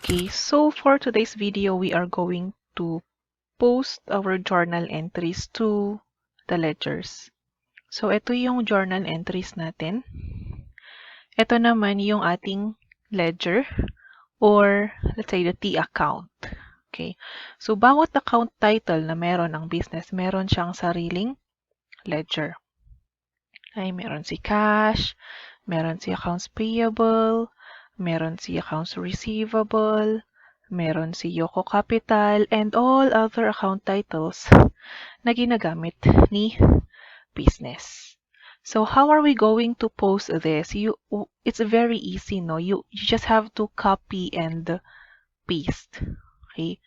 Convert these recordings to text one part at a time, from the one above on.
Okay, so for today's video, we are going to post our journal entries to the ledgers. So, ito yung journal entries natin. Ito naman yung ating ledger or let's say the T account. Okay, so bawat account title na meron ng business, meron siyang sariling ledger. Ay, meron si cash, meron si accounts payable, meron si accounts receivable, meron si Yoko Capital, and all other account titles na ginagamit ni business. So how are we going to post this? It's very easy, no? You just have to copy and paste. Okay?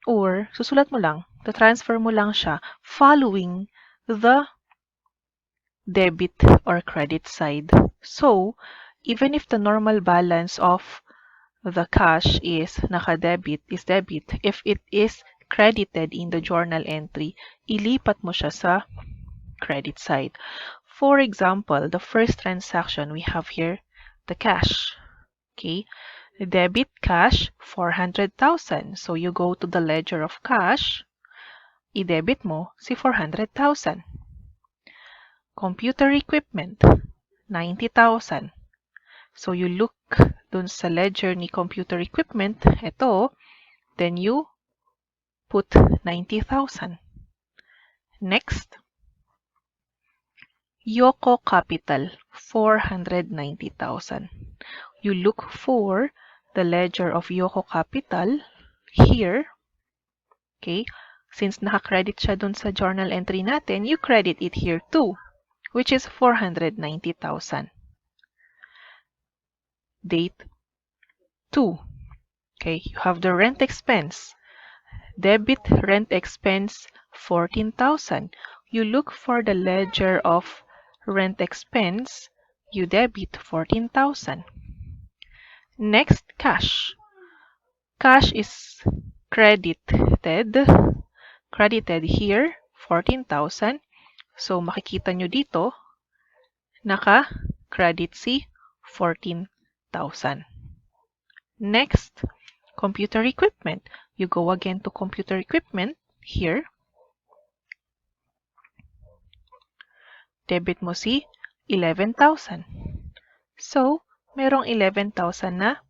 Or susulat mo lang, transfer mo lang siya following the debit or credit side. So, even if the normal balance of the cash is naka-debit, is debit, if it is credited in the journal entry, ilipat mo siya sa credit side. For example, the first transaction we have here, the cash. Okay, debit cash 400,000. So you go to the ledger of cash, i-debit mo si 400,000. Computer equipment 90,000. So you look dun sa ledger ni computer equipment, ito, then you put 90,000. Next, Yoko Capital 490,000. You look for the ledger of Yoko Capital here. Okay, since naka-credit siya dun sa journal entry natin, you credit it here too, which is 490,000. Date 2. Okay, you have the rent expense. Debit rent expense 14,000. You look for the ledger of rent expense. You debit 14,000. Next, cash. Cash is credited here 14,000. So makikita nyo dito, naka-credit si 14,000. Next, computer equipment. You go again to computer equipment here. Debit mo si 11,000. So, merong 11,000 na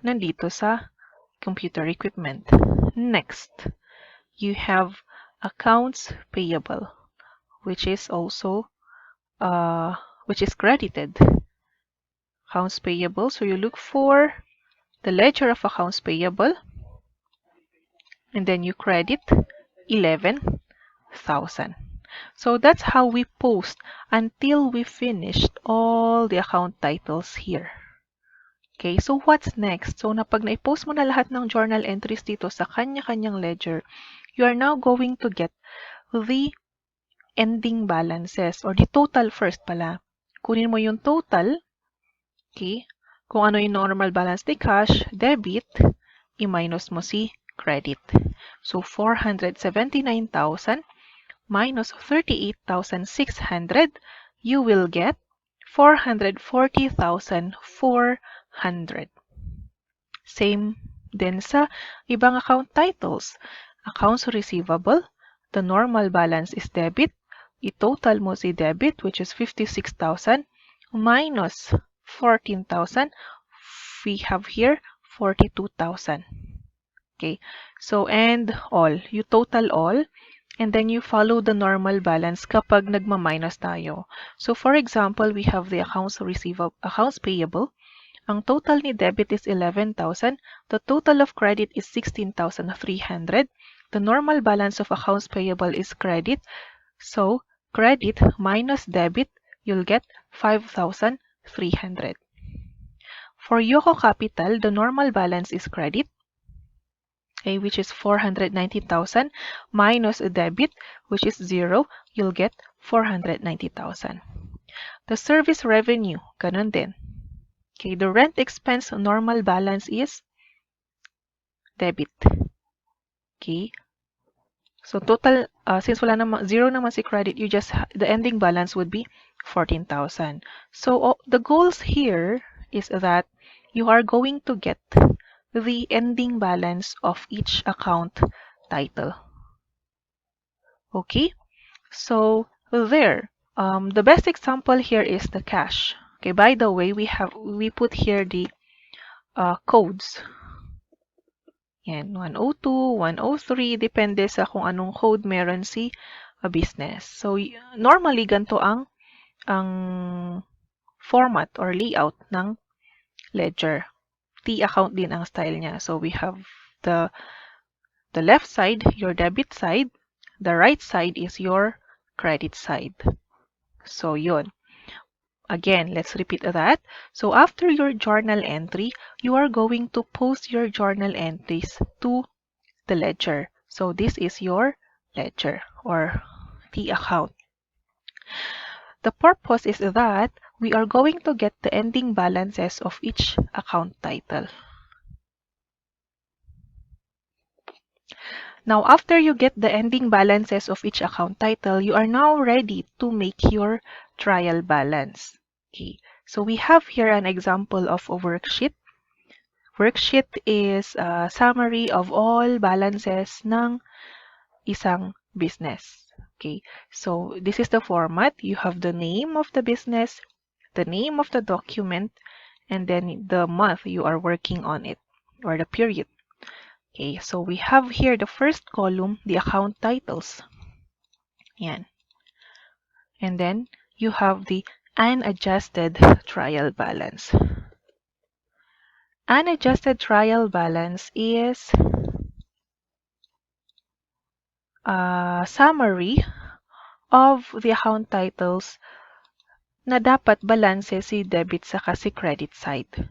nandito sa computer equipment. Next, you have accounts payable, which is also which is credited. Accounts payable, so you look for the ledger of accounts payable, and then you credit 11,000. So that's how we post until we finished all the account titles here. Okay, so what's next? So pag na-post mo na lahat ng journal entries dito sa kanya-kanyang ledger, you are now going to get the ending balances or the total first pala. Kunin mo yung total, okay? Kung ano yung normal balance ni cash, debit, i-minus mo si credit. So 479,000 minus 38,600, you will get 440,400. Same din sa ibang account titles. Accounts receivable, the normal balance is debit. I-total mo si debit, which is 56,000, minus 14,000. We have here 42,000. Okay, so and all. You total all, and then you follow the normal balance kapag nagma-minus tayo. So for example, we have the accounts payable. Ang total ni debit is 11,000. The total of credit is 16,300. The normal balance of accounts payable is credit. So credit minus debit, you'll get 5,300. For Yoko Capital, the normal balance is credit, okay, which is 490,000 minus a debit, which is 0, you'll get 490,000. The service revenue, ganun din. Okay, the rent expense normal balance is debit. Okay, so total, since wala naman, 0 naman si credit, the ending balance would be 14,000. So the goals here is that you are going to get the ending balance of each account title. Okay, so there. The best example here is the cash. Okay, by the way, we put here the codes. Yan, 102, 103, depende sa kung anong code meron si business. So, normally, ganito ang format or layout ng ledger. T-account din ang style niya. So, we have the left side, your debit side. The right side is your credit side. So, yun. Again, let's repeat that. So, after your journal entry, you are going to post your journal entries to the ledger. So, this is your ledger or T account. The purpose is that we are going to get the ending balances of each account title. Now, after you get the ending balances of each account title, you are now ready to make your trial balance. Okay, so we have here an example of a worksheet. Worksheet is a summary of all balances ng isang business. Okay, so this is the format. You have the name of the business, the name of the document, and then the month you are working on it, or the period. Okay, so we have here the first column, the account titles. Yan. And then you have the unadjusted trial balance. Unadjusted trial balance is a summary of the account titles na dapat balanse si debit saka si credit side.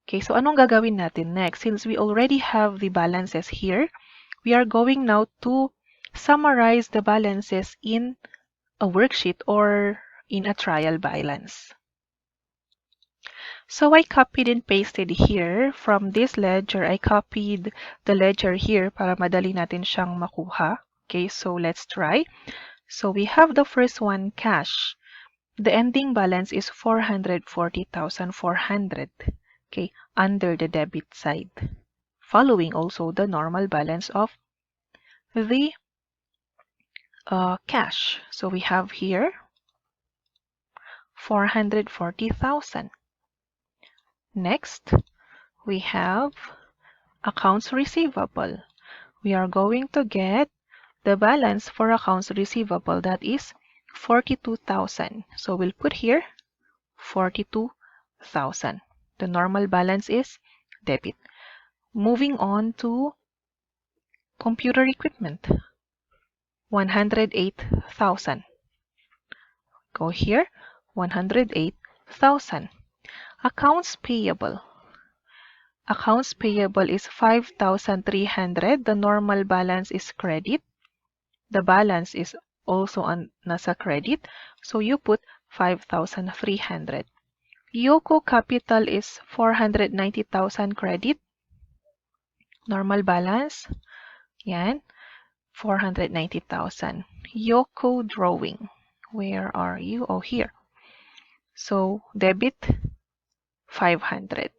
Okay, so anong gagawin natin next? Since we already have the balances here, we are going now to summarize the balances in a worksheet or in a trial balance. So I copied and pasted here. From this ledger, I copied the ledger here para madali natin siyang makuha. Okay, so let's try. So we have the first one, cash. The ending balance is 440,400. Okay, under the debit side. Following also the normal balance of the cash. So we have here 440,000. Next, we have accounts receivable. We are going to get the balance for accounts receivable, that is 42,000. So we'll put here 42,000. The normal balance is debit. Moving on to computer equipment, 108,000. Go here, 108,000. Accounts payable. Accounts payable is 5,300. The normal balance is credit. The balance is also nasa credit. So you put 5,300. Yoko capital is 490,000 credit. Normal balance, yan, 490,000. Yoko drawing, where are you? Oh, here. So debit, 500.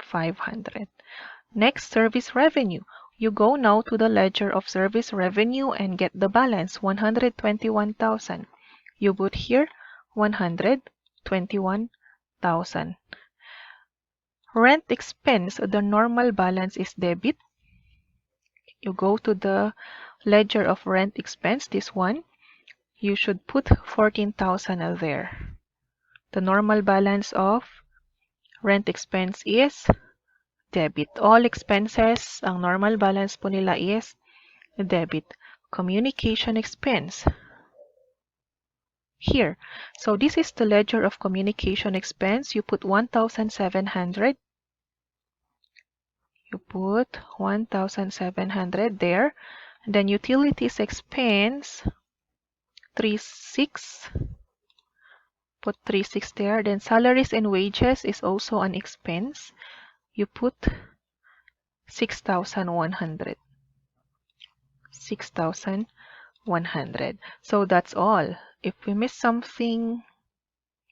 500. Next, service revenue. You go now to the ledger of service revenue and get the balance, 121,000. You put here 121,000. Rent expense, the normal balance is debit. You go to the ledger of rent expense, this one. You should put 14,000 there. The normal balance of rent expense is debit. All expenses, ang normal balance po nila is debit. Communication expense. Here. So this is the ledger of communication expense. You put 1,700. You put 1,700 there. And then utilities expense, 36. Put 36 there. Then salaries and wages is also an expense. You put 6,100. 6,100. So that's all. If we miss something,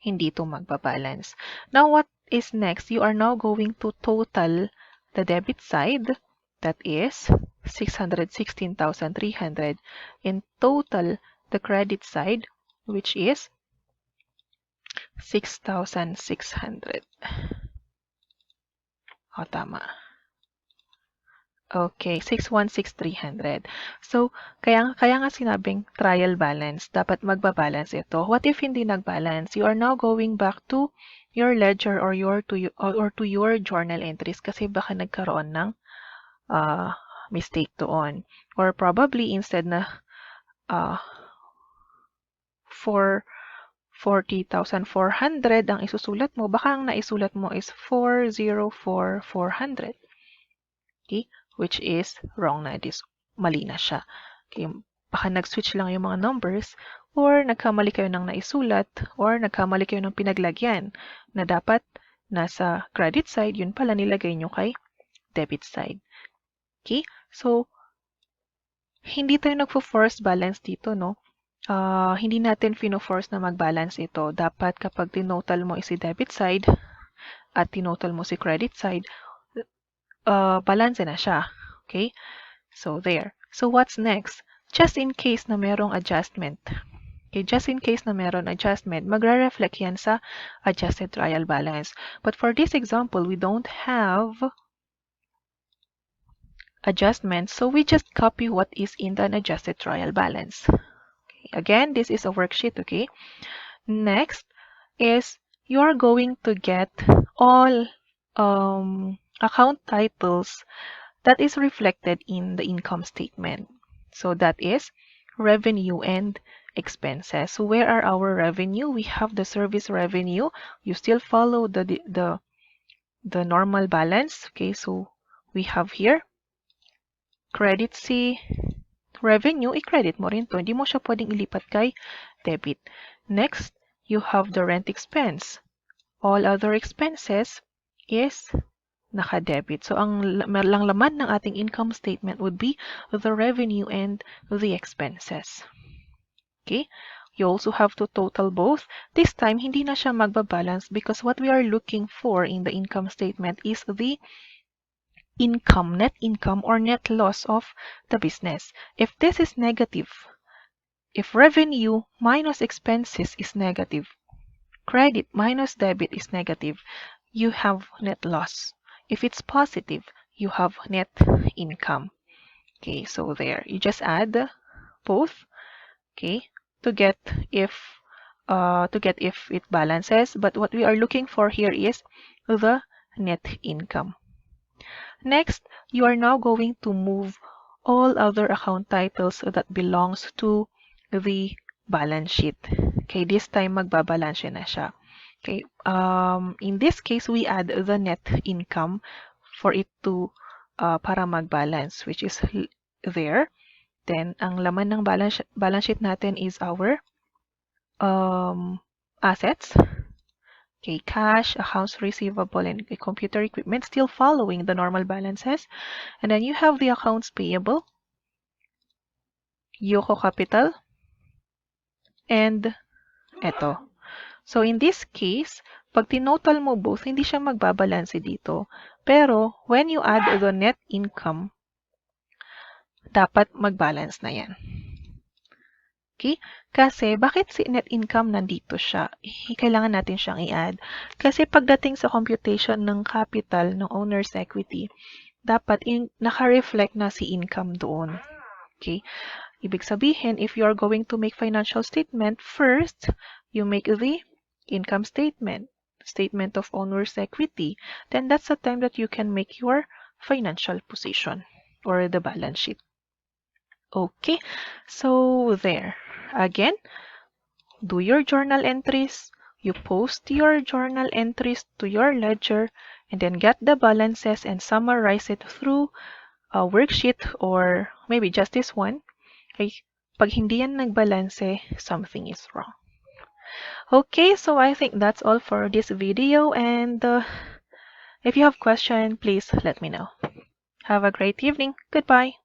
hindi to magbabalance. Now, what is next, you are now going to total the debit side, that is 616,300, and total the credit side, which is 6,600. O, tama. Okay, 616,300. So, kaya nga sinabing trial balance, dapat magbabalance ito. What if hindi nagbalance? You are now going back to your ledger or to your journal entries kasi baka nagkaroon ng mistake doon. Or probably instead na for 40,400 ang isusulat mo, baka ang naisulat mo is 404,400. Okay? Which is wrong na. Mali na siya. Okay? Baka nag-switch lang yung mga numbers or nagkamali kayo ng naisulat or nagkamali kayo ng pinaglagyan na dapat nasa credit side, yun pala nilagay nyo kay debit side. Okay? So, hindi tayo nagfo-force balance dito, no? Hindi natin fino-force na mag-balance ito. Dapat kapag tinotal mo is si debit side at tinotal mo si credit side, balance na siya. Okay? So, there. So, what's next? Just in case na merong adjustment. Okay, just in case na meron adjustment, magre-reflect yan sa adjusted trial balance. But for this example, we don't have adjustment, so we just copy what is in the adjusted trial balance. Okay, again, this is a worksheet, okay? Next is you are going to get all account titles that is reflected in the income statement. So that is revenue and expenses. So where are our revenue? We have the service revenue. You still follow the normal balance. Okay, so we have here credit si revenue, i-credit mo rin to. Hindi mo siya pwedeng ilipat kay debit. Next, you have the rent expense. All other expenses is naka-debit. So, ang laman ng ating income statement would be the revenue and the expenses. Okay? You also have to total both. This time, hindi na siya magbabalance because what we are looking for in the income statement is the income, net income or net loss of the business. If this is negative, if revenue minus expenses is negative, credit minus debit is negative, you have net loss. If it's positive, you have net income. Okay, so there. You just add both, okay, to get if it balances. But what we are looking for here is the net income. Next, you are now going to move all other account titles that belongs to the balance sheet. Okay, this time magbabalance na siya. Okay, in this case, we add the net income for it to, para mag-balance, which is there. Then, ang laman ng balance sheet natin is our assets. Okay, cash, accounts receivable, and computer equipment, still following the normal balances. And then you have the accounts payable, Yoko Capital, and eto. So, in this case, pag tinotal mo both, hindi siya magbabalanse dito. Pero, when you add the net income, dapat magbalance na yan. Okay? Kasi, bakit si net income nandito siya? Kailangan natin siyang i-add. Kasi pagdating sa computation ng capital, ng owner's equity, dapat naka-reflect na si income doon. Okay? Ibig sabihin, if you are going to make financial statement, first, you make the income statement, statement of owner's equity, then that's the time that you can make your financial position or the balance sheet. Okay, so there. Again, do your journal entries. You post your journal entries to your ledger and then get the balances and summarize it through a worksheet or maybe just this one. Okay, pag hindi yan nagbalanse, something is wrong. Okay, so I think that's all for this video, and if you have questions, please let me know. Have a great evening. Goodbye.